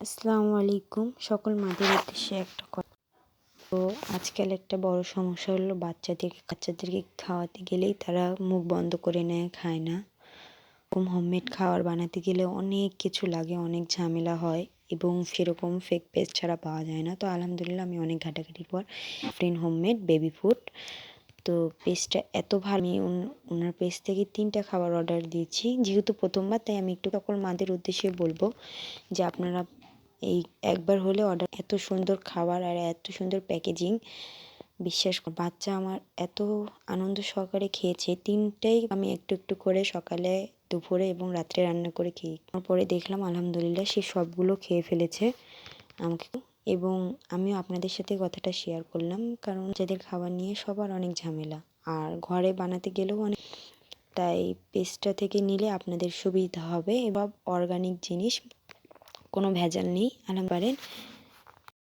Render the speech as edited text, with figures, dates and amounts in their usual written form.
আসসালামু আলাইকুম। সকল মাদের উদ্দেশ্যে একটা কথা। তো আজকাল একটা বড় সমস্যা হলো বাচ্চাদেরকে খাওয়াতে গেলেই তারা মুখ বন্ধ করে নেয়, খায় না। হোমমেড খাবার বানাতে গেলে অনেক কিছু লাগে, অনেক ঝামেলা হয় এবং সেরকম ফেক পেস্ট ছাড়া পাওয়া যায় না। তো আলহামদুলিল্লাহ আমি অনেক ঘাটাঘাটির পর আফরিন হোমমেড বেবি ফুড, তো পেস্টটা এত ভালো। আমি ওনার পেজ থেকে 3টা খাবার অর্ডার দিয়েছি। যেহেতু প্রথমবার, তাই আমি একটু সকল মাদের উদ্দেশ্যে বলবো যে আপনারা এই একবার হলে অর্ডার। এত সুন্দর খাবার আর এত সুন্দর প্যাকেজিং, বিশ্বাস কর বাচ্চা আমার এত আনন্দ সহকারে খেয়েছে। 3টাই আমি একটু একটু করে সকালে, দুপুরে এবং রাত্রে রান্না করে খেয়ে পরে দেখলাম আলহামদুলিল্লাহ সে সবগুলো খেয়ে ফেলেছে আমাকে। এবং আমিও আপনাদের সাথে কথাটা শেয়ার করলাম, কারণ যাদের খাবার নিয়ে সবার অনেক ঝামেলা আর ঘরে বানাতে গেলেও অনেক, তাই পেস্টটা থেকে নিলে আপনাদের সুবিধা হবে এবং অর্গানিক জিনিস, কোনো ভেজাল নেই। পারেন